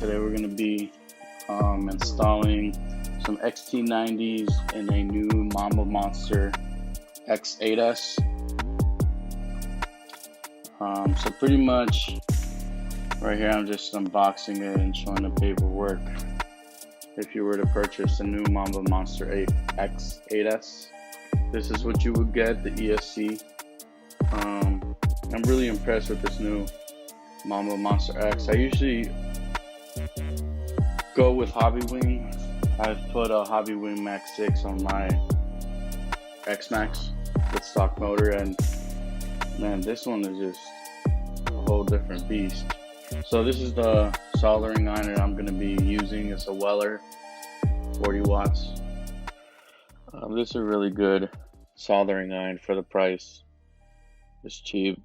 Today we're going to be installing some XT90s in a new Mamba Monster X8S. So pretty much right here I'm just unboxing it and showing the paperwork. If you were to purchase a new Mamba Monster X8S, this is what you would get, the ESC. I'm really impressed with this new Mamba Monster X. I usually go with Hobby Wing. I've put a Hobby Wing Max 6 on my X Max with stock motor, and man, this one is just a whole different beast. So this is the soldering iron I'm going to be using. It's a Weller, 40 watts. This is a really good soldering iron for the price. It's cheap.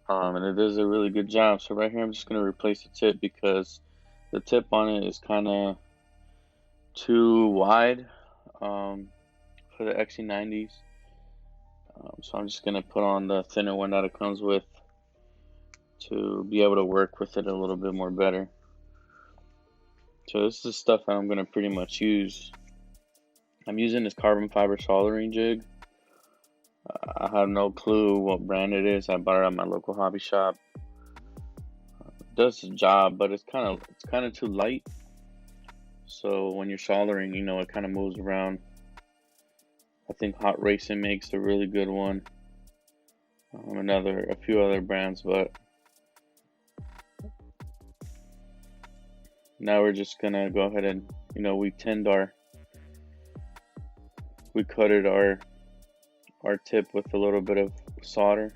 And it does a really good job. So right here I'm just going to replace the tip because the tip on it is kind of too wide for the XT90s. So I'm just going to put on the thinner one that it comes with to be able to work with it a little bit more better. So this is stuff that I'm going to pretty much use. I'm using this carbon fiber soldering jig. I have no clue what brand it is. I bought it at my local hobby shop. It does the job, but it's kind of too light. So when you're soldering, you know, it kind of moves around. I think Hot Racing makes a really good one. A few other brands, but now we're just gonna go ahead and, you know, we coated our tip with a little bit of solder.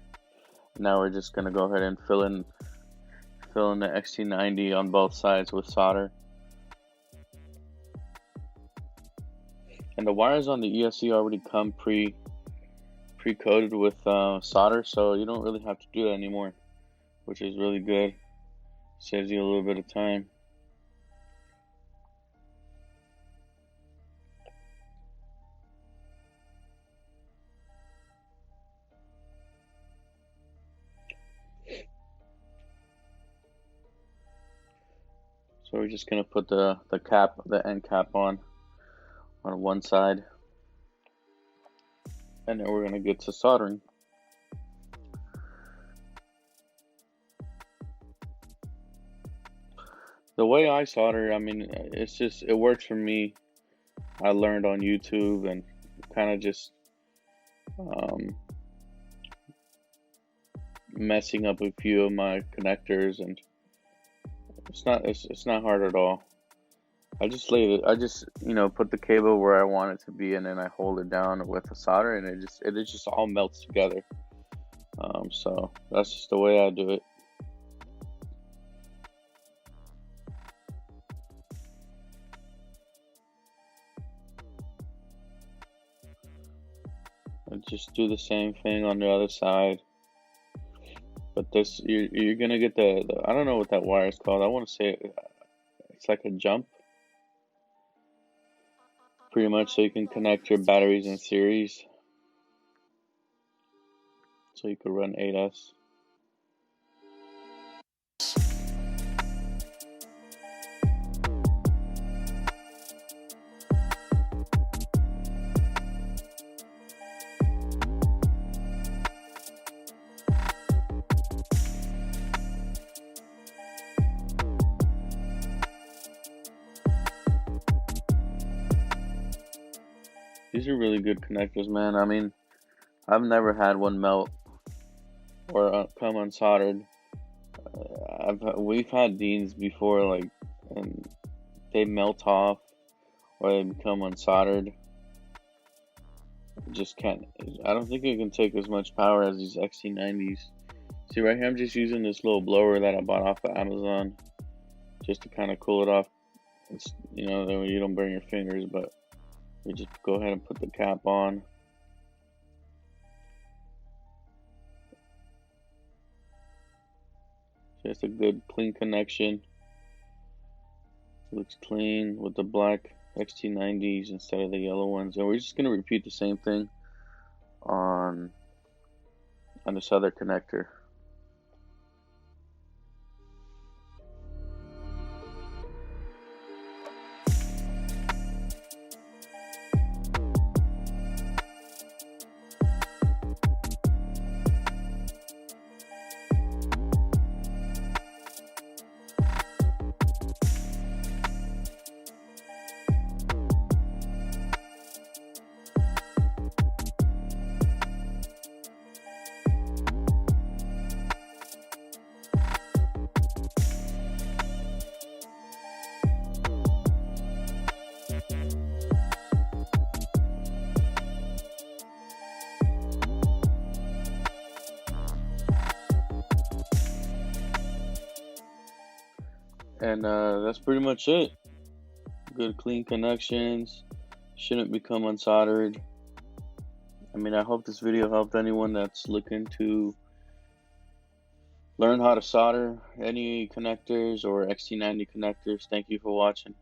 Now we're just gonna go ahead and fill in the XT90 on both sides with solder. And the wires on the ESC already come pre-coated with solder, so you don't really have to do that anymore, which is really good. Saves you a little bit of time. So we're just gonna put the end cap on one side, and then we're gonna get to soldering. The way I solder, I mean, it works for me. I learned on YouTube and kind of just messing up a few of my connectors, and it's not hard at all. I just you know, put the cable where I want it to be, and then I hold it down with the solder, and it just all melts together. So that's just the way I do it. I just do the same thing on the other side. But this, you're gonna get the I don't know what that wire is called. I want to say it's like a jump, pretty much, so you can connect your batteries in series, so you could run 8S. These are really good connectors, man. I mean, I've never had one melt or come unsoldered. We've had these before, like, and they melt off or they become unsoldered. Just can't. I don't think it can take as much power as these XT90s. See right here, I'm just using this little blower that I bought off of Amazon, just to kind of cool it off. It's, you know, that way you don't burn your fingers, but we just go ahead and put the cap on. Just a good clean connection. Looks clean with the black XT90s instead of the yellow ones. And we're just going to repeat the same thing on this other connector. And that's pretty much it. Good clean connections, shouldn't become unsoldered. I mean, I hope this video helped anyone that's looking to learn how to solder any connectors or XT90 connectors. Thank you for watching.